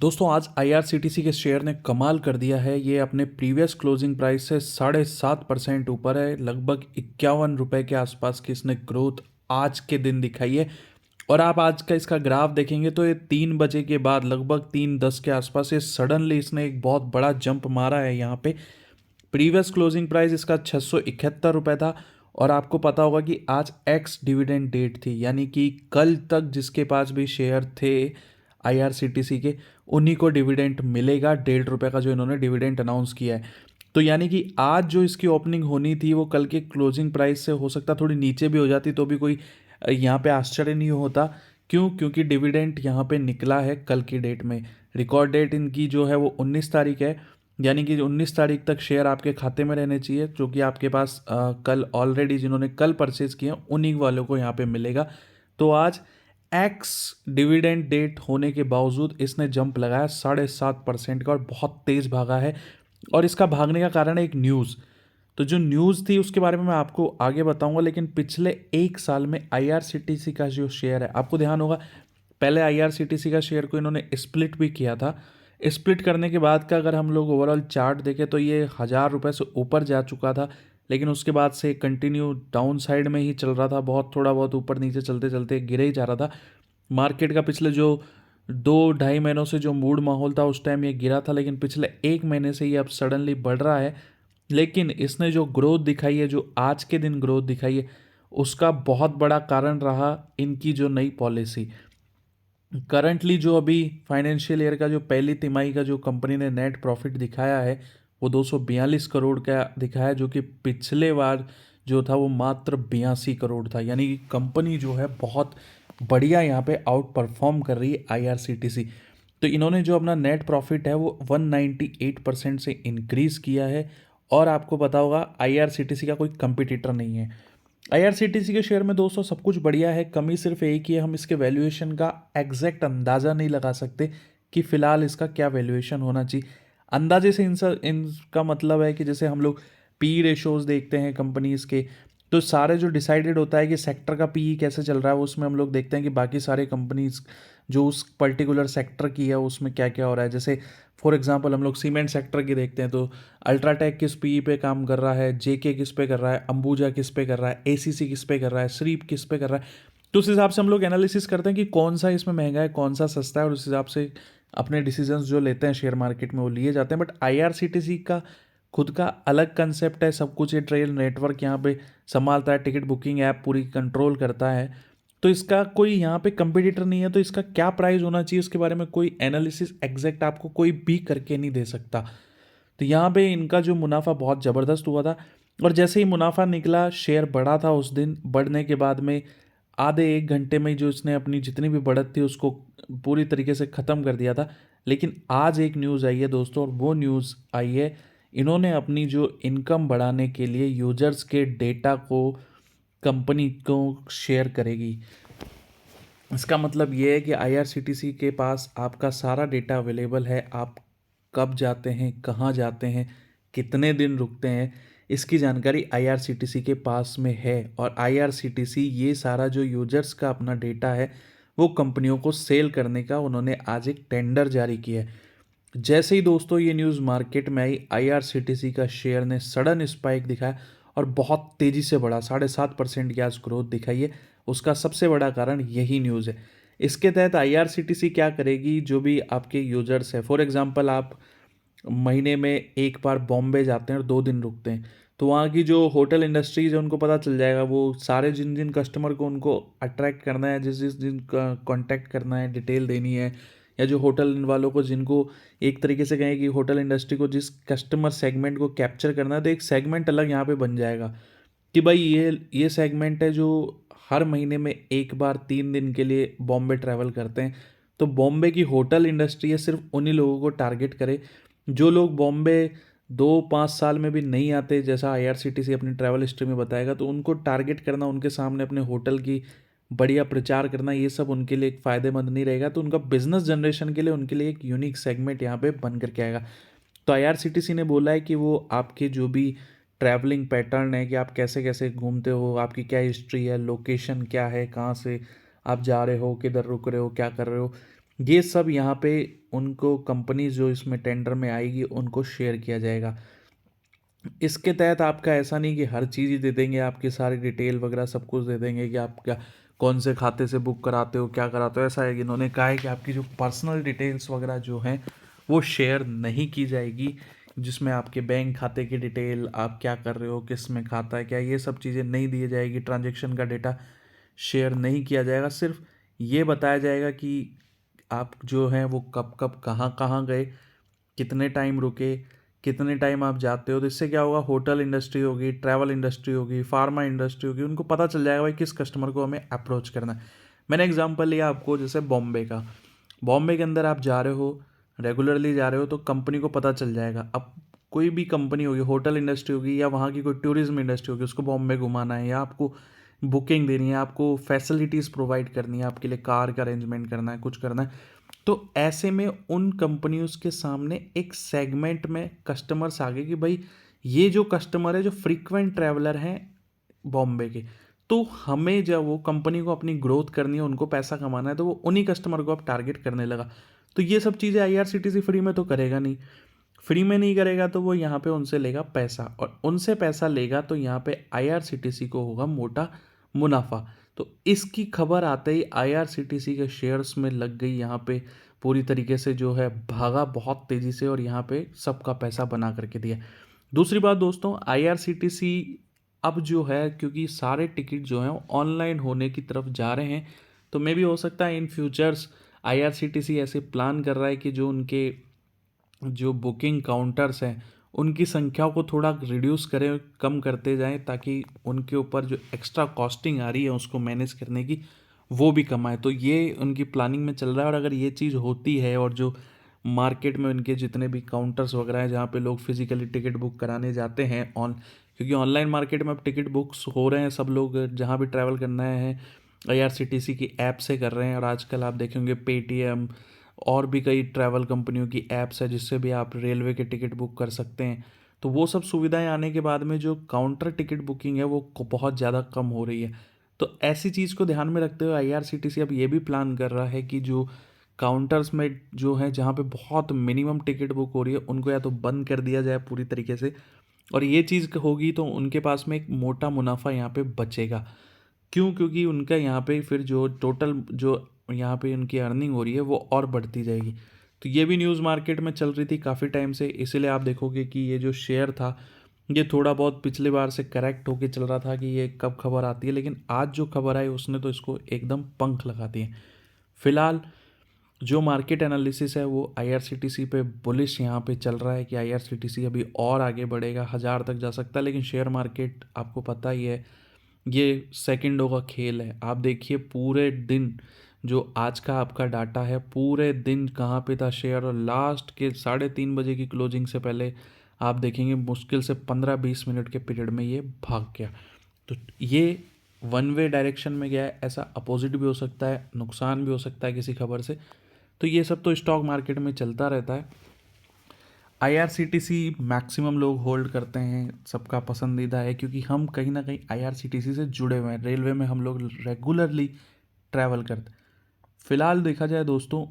दोस्तों आज आईआरसीटीसी के शेयर ने कमाल कर दिया है। ये अपने प्रीवियस क्लोजिंग प्राइस से 7.5% ऊपर है। लगभग 51 रुपए के आसपास की इसने ग्रोथ आज के दिन दिखाई है। और आप आज का इसका ग्राफ देखेंगे तो ये 3 बजे के बाद लगभग 3:10 के आसपास ये सडनली इसने एक बहुत बड़ा जंप मारा है। यहाँ पे प्रीवियस क्लोजिंग प्राइस इसका 671 रुपये था। और आपको पता होगा कि आज एक्स डिविडेंड डेट थी, यानी कि कल तक जिसके पास भी शेयर थे आईआरसीटीसी के, उन्हीं को डिविडेंड मिलेगा 1.5 रुपये का, जो इन्होंने डिविडेंड अनाउंस किया है। तो यानी कि आज जो इसकी ओपनिंग होनी थी वो कल के क्लोजिंग प्राइस से हो सकता थोड़ी नीचे भी हो जाती, तो भी कोई यहाँ पे आश्चर्य नहीं होता। क्यों? क्योंकि डिविडेंड यहाँ पे निकला है कल की डेट में। रिकॉर्ड डेट इनकी जो है वो 19 तारीख है, यानी कि 19 तारीख तक शेयर आपके खाते में रहने चाहिए, जो कि आपके पास कल ऑलरेडी जिन्होंने कल परचेज किए हैं उन्हीं वालों को यहाँ पे मिलेगा। तो आज एक्स डिविडेंड डेट होने के बावजूद इसने जंप लगाया 7.5% का, और बहुत तेज़ भागा है। और इसका भागने का कारण है एक न्यूज़। तो जो न्यूज़ थी उसके बारे में मैं आपको आगे बताऊंगा, लेकिन पिछले 1 साल में आईआरसीटीसी का जो शेयर है, आपको ध्यान होगा पहले आईआरसीटीसी का शेयर को इन्होंने स्प्लिट भी किया था। स्प्लिट करने के बाद का अगर हम लोग ओवरऑल चार्ट देखें तो ये 1,000 रुपये से ऊपर जा चुका था, लेकिन उसके बाद से कंटिन्यू डाउन साइड में ही चल रहा था। बहुत थोड़ा बहुत ऊपर नीचे चलते चलते गिरे ही जा रहा था। मार्केट का पिछले जो 2-2.5 महीनों से जो मूड माहौल था उस टाइम ये गिरा था, लेकिन पिछले 1 महीने से ये अब सडनली बढ़ रहा है। लेकिन इसने जो ग्रोथ दिखाई है, जो आज के दिन ग्रोथ दिखाई है, उसका बहुत बड़ा कारण रहा इनकी जो नई पॉलिसी। करंटली जो अभी फाइनेंशियल ईयर का जो पहली तिमाही का जो कंपनी ने नेट प्रॉफिट दिखाया है वो 242 करोड़ का दिखाया है, जो कि पिछले बार जो था वो मात्र 82 करोड़ था। यानी कि कंपनी जो है बहुत बढ़िया यहाँ पे आउट परफॉर्म कर रही है आईआरसीटीसी। तो इन्होंने जो अपना नेट प्रॉफिट है वो 198% से इंक्रीज़ किया है। और आपको पता होगा आईआरसीटीसी का कोई कंपिटिटर नहीं है। आईआरसीटीसी के शेयर में दोस्तों सब कुछ बढ़िया है, कमी सिर्फ एक ही है, हम इसके वैल्यूएशन का एग्जैक्ट अंदाज़ा नहीं लगा सकते कि फ़िलहाल इसका क्या वैल्यूएशन होना चाहिए। अंदाजे से इनका मतलब है कि जैसे हम लोग पी रेशोज़ देखते हैं कंपनीज़ के, तो सारे जो डिसाइडेड होता है कि सेक्टर का पी कैसे चल रहा है, उसमें हम लोग देखते हैं कि बाकी सारे कंपनीज़ जो उस पर्टिकुलर सेक्टर की है उसमें क्या क्या हो रहा है। जैसे फॉर एग्जांपल हम लोग सीमेंट सेक्टर की देखते हैं तो अल्ट्राटेक किस पी पे काम कर रहा है, जेके किस पे कर रहा है, अंबुजा किस पे कर रहा है, एसीसी किस पे कर रहा है, श्रीप किस पे कर रहा है। तो उस हिसाब से हम लोग एनालिसिस करते हैं कि कौन सा इसमें महंगा है, कौन सा सस्ता है, और उस हिसाब से अपने डिसीजंस जो लेते हैं शेयर मार्केट में वो लिए जाते हैं। बट आईआरसीटीसी का खुद का अलग कंसेप्ट है, सब कुछ ये ट्रेल नेटवर्क यहाँ पे संभालता है, टिकट बुकिंग ऐप पूरी कंट्रोल करता है। तो इसका कोई यहाँ पे कंपटीटर नहीं है, तो इसका क्या प्राइस होना चाहिए उसके बारे में कोई एनालिसिस एग्जैक्ट आपको कोई भी करके नहीं दे सकता। तो यहाँ पे इनका जो मुनाफा बहुत ज़बरदस्त हुआ था, और जैसे ही मुनाफा निकला शेयर बढ़ा था। उस दिन बढ़ने के बाद में आधे 1 घंटे में जो इसने अपनी जितनी भी बढ़त थी उसको पूरी तरीके से ख़त्म कर दिया था। लेकिन आज एक न्यूज़ आई है दोस्तों, और वो न्यूज़ आई है इन्होंने अपनी जो इनकम बढ़ाने के लिए यूजर्स के डेटा को कंपनी को शेयर करेगी। इसका मतलब ये है कि आईआरसीटीसी के पास आपका सारा डेटा अवेलेबल है। आप कब जाते हैं, कहाँ जाते हैं, कितने दिन रुकते हैं, इसकी जानकारी आईआरसीटीसी के पास में है। और आईआरसीटीसी ये सारा जो यूजर्स का अपना डेटा है वो कंपनियों को सेल करने का उन्होंने आज एक टेंडर जारी किया है। जैसे ही दोस्तों ये न्यूज़ मार्केट में आई, आईआरसीटीसी का शेयर ने सडन स्पाइक दिखाया और बहुत तेज़ी से बढ़ा। 7.5% की आज ग्रोथ दिखाई है। उसका सबसे बड़ा कारण यही न्यूज़ है। इसके तहत आईआरसीटीसी क्या करेगी, जो भी आपके यूजर्स है, फॉर एग्जांपल आप महीने में एक बार बॉम्बे जाते हैं और 2 दिन रुकते हैं, तो वहाँ की जो होटल इंडस्ट्रीज है उनको पता चल जाएगा, वो सारे जिन जिन कस्टमर को उनको अट्रैक्ट करना है, जिस जिस दिन कांटेक्ट करना है, डिटेल देनी है, या जो होटल वालों को जिनको एक तरीके से कहें कि होटल इंडस्ट्री को जिस कस्टमर सेगमेंट को कैप्चर करना है, तो एक सेगमेंट अलग यहाँ पे बन जाएगा कि भाई ये सेगमेंट है जो हर महीने में एक बार 3 दिन के लिए बॉम्बे ट्रैवल करते हैं। तो बॉम्बे की होटल इंडस्ट्री है सिर्फ उन्हीं लोगों को टारगेट करे जो लोग बॉम्बे 2-5 साल में भी नहीं आते, जैसा आईआरसीटीसी अपनी ट्रैवल हिस्ट्री में बताएगा। तो उनको टारगेट करना, उनके सामने अपने होटल की बढ़िया प्रचार करना, ये सब उनके लिए एक फ़ायदेमंद नहीं रहेगा। तो उनका बिजनेस जनरेशन के लिए उनके लिए एक यूनिक सेगमेंट यहाँ पे बन करके आएगा। तो आईआरसीटीसी ने बोला है कि वो आपके जो भी ट्रैवलिंग पैटर्न है, कि आप कैसे कैसे घूमते हो, आपकी क्या हिस्ट्री है, लोकेशन क्या है, कहाँ से आप जा रहे हो, किधर रुक रहे हो, क्या कर रहे हो, ये सब यहाँ पे उनको कंपनी जो इसमें टेंडर में आएगी उनको शेयर किया जाएगा। इसके तहत आपका ऐसा नहीं कि हर चीज़ ही दे देंगे, आपकी सारी डिटेल वगैरह सब कुछ दे देंगे कि आप क्या कौन से खाते से बुक कराते हो, क्या कराते हो। ऐसा है कि इन्होंने कहा है कि आपकी जो पर्सनल डिटेल्स वगैरह जो हैं वो शेयर नहीं की जाएगी, जिसमें आपके बैंक खाते की डिटेल, आप क्या कर रहे हो, किस में खाता है क्या, ये सब चीज़ें नहीं दी जाएगी। ट्रांजेक्शन का डेटा शेयर नहीं किया जाएगा। सिर्फ ये बताया जाएगा कि आप जो हैं वो कब कब कहाँ कहाँ गए, कितने टाइम रुके, कितने टाइम आप जाते हो। तो इससे क्या होगा, होटल इंडस्ट्री होगी, ट्रैवल इंडस्ट्री होगी, फार्मा इंडस्ट्री होगी, उनको पता चल जाएगा भाई किस कस्टमर को हमें अप्रोच करना है। मैंने एग्जांपल लिया आपको जैसे बॉम्बे का। बॉम्बे के अंदर आप जा रहे हो, रेगुलरली जा रहे हो, तो कंपनी को पता चल जाएगा। अब कोई भी कंपनी होगी, होटल इंडस्ट्री होगी या वहाँ की कोई टूरिज्म इंडस्ट्री होगी, उसको बॉम्बे घुमाना है या आपको बुकिंग देनी है, आपको फैसिलिटीज़ प्रोवाइड करनी है, आपके लिए कार का अरेंजमेंट करना है, कुछ करना है, तो ऐसे में उन कंपनियों के सामने एक सेगमेंट में कस्टमर्स आ गए कि भाई ये जो कस्टमर है जो फ्रीक्वेंट ट्रैवलर हैं बॉम्बे के, तो हमें जब वो कंपनी को अपनी ग्रोथ करनी है, उनको पैसा कमाना है, तो वो उन्हीं कस्टमर को अब टारगेट करने लगा। तो ये सब चीज़ें आईआरसीटीसी फ्री में तो करेगा नहीं। फ्री में नहीं करेगा तो वो यहाँ पे उनसे लेगा पैसा, और उनसे पैसा लेगा तो यहाँ पे आईआरसीटीसी को होगा मोटा मुनाफा। तो इसकी खबर आते ही आईआरसीटीसी के शेयर्स में लग गई यहाँ पे पूरी तरीके से, जो है भागा बहुत तेज़ी से और यहाँ पे सबका पैसा बना करके दिया। दूसरी बात दोस्तों, आईआरसीटीसी अब जो है, क्योंकि सारे टिकट जो हैं ऑनलाइन होने की तरफ जा रहे हैं, तो मे भी हो सकता है इन फ्यूचर्स आईआरसीटीसी ऐसे प्लान कर रहा है कि जो उनके जो बुकिंग काउंटर्स हैं उनकी संख्या को थोड़ा रिड्यूस करें, कम करते जाएं, ताकि उनके ऊपर जो एक्स्ट्रा कॉस्टिंग आ रही है उसको मैनेज करने की वो भी कम आए। तो ये उनकी प्लानिंग में चल रहा है। और अगर ये चीज़ होती है और जो मार्केट में उनके जितने भी काउंटर्स वगैरह हैं जहाँ पे लोग फिजिकली टिकट बुक कराने जाते हैं क्योंकि ऑनलाइन मार्केट में अब टिकट बुक्स हो रहे हैं, सब लोग जहाँ भी ट्रैवल करना है आईआरसीटीसी की ऐप से कर रहे हैं। और आजकल आप देखेंगे पेटीएम और भी कई ट्रैवल कंपनियों की ऐप्स है जिससे भी आप रेलवे के टिकट बुक कर सकते हैं। तो वो सब सुविधाएं आने के बाद में जो काउंटर टिकट बुकिंग है वो बहुत ज़्यादा कम हो रही है। तो ऐसी चीज़ को ध्यान में रखते हुए आईआरसीटीसी अब ये भी प्लान कर रहा है कि जो काउंटर्स में जो है जहाँ पे बहुत मिनिमम टिकट बुक हो रही है उनको या तो बंद कर दिया जाए पूरी तरीके से, और ये चीज़ होगी तो उनके पास में एक मोटा मुनाफा यहाँ पे बचेगा। क्यों? क्योंकि उनका यहाँ पे फिर जो टोटल जो यहाँ पे उनकी अर्निंग हो रही है वो और बढ़ती जाएगी। तो ये भी न्यूज़ मार्केट में चल रही थी काफ़ी टाइम से, इसीलिए आप देखोगे कि ये जो शेयर था ये थोड़ा बहुत पिछली बार से करेक्ट होके चल रहा था कि ये कब खबर आती है, लेकिन आज जो खबर आई उसने तो इसको एकदम पंख लगा दिए। फिलहाल जो मार्केट एनालिसिस है वो आईआरसीटीसी पे बुलिश यहाँ पे चल रहा है कि आईआरसीटीसी अभी और आगे बढ़ेगा, 1000 तक जा सकता है। लेकिन शेयर मार्केट आपको पता ही है ये सेकंडों का खेल है। आप देखिए पूरे दिन जो आज का आपका डाटा है, पूरे दिन कहाँ पे था शेयर, और लास्ट के 3:30 बजे की क्लोजिंग से पहले आप देखेंगे मुश्किल से 15-20 मिनट के पीरियड में ये भाग गया। तो ये वन वे डायरेक्शन में गया है, ऐसा अपोजिट भी हो सकता है, नुकसान भी हो सकता है किसी खबर से। तो ये सब तो स्टॉक मार्केट में चलता रहता है। आईआरसीटीसी मैक्सिमम लोग होल्ड करते हैं, सबका पसंदीदा है, क्योंकि हम कहीं ना कहीं आईआरसीटीसी से जुड़े हुए हैं, रेलवे में हम लोग रेगुलरली ट्रैवल करते हैं। फिलहाल देखा जाए दोस्तों,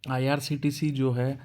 आईआरसीटीसी जो है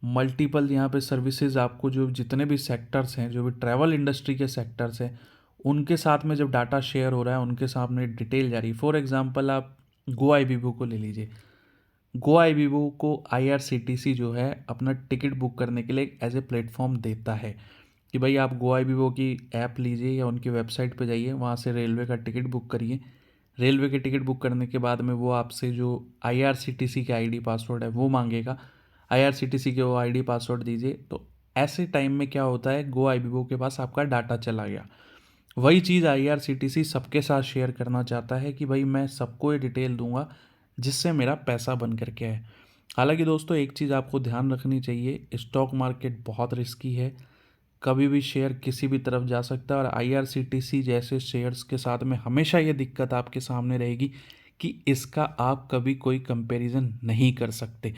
मल्टीपल यहाँ पे सर्विसेज आपको, जो जितने भी सेक्टर्स हैं, जो भी ट्रैवल इंडस्ट्री के सेक्टर्स हैं, उनके साथ में जब डाटा शेयर हो रहा है उनके सामने डिटेल जा रही है। फॉर एग्जांपल आप गोवा आईबीबो को ले लीजिए। गोवा आईबीबो को आईआरसीटीसी जो है अपना टिकट बुक करने के लिए एज ए प्लेटफॉर्म देता है कि भाई आप गोवा आईबीबो की ऐप लीजिए या उनकी वेबसाइट पे जाइए, वहाँ से रेलवे का टिकट बुक करिए। रेलवे के टिकट बुक करने के बाद में वो आपसे जो आईआरसीटीसी के आईडी पासवर्ड है वो मांगेगा। आईआरसीटीसी के वो आईडी पासवर्ड दीजिए, तो ऐसे टाइम में क्या होता है, गो आईबीबो के पास आपका डाटा चला गया। वही चीज़ आईआरसीटीसी सबके साथ शेयर करना चाहता है कि भाई मैं सबको ये डिटेल दूंगा जिससे मेरा पैसा बन करके आए। हालांकि दोस्तों एक चीज़ आपको ध्यान रखनी चाहिए, स्टॉक मार्केट बहुत रिस्की है, कभी भी शेयर किसी भी तरफ जा सकता है। और आईआरसीटीसी जैसे शेयर्स के साथ में हमेशा ये दिक्कत आपके सामने रहेगी कि इसका आप कभी कोई कंपैरिजन नहीं कर सकते।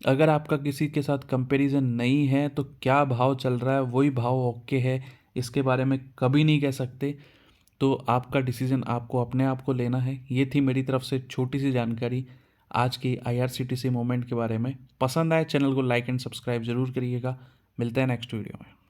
अगर आपका किसी के साथ कंपैरिजन नहीं है तो क्या भाव चल रहा है वही भाव ओके है, इसके बारे में कभी नहीं कह सकते। तो आपका डिसीजन आपको अपने आप को लेना है। ये थी मेरी तरफ से छोटी सी जानकारी। आज की IRCTC मूवमेंट के बारे में। पसंद आए चैनल को लाइक एंड सब्सक्राइब जरूर करिएगा। मिलते हैं नेक्स्ट वीडियो में।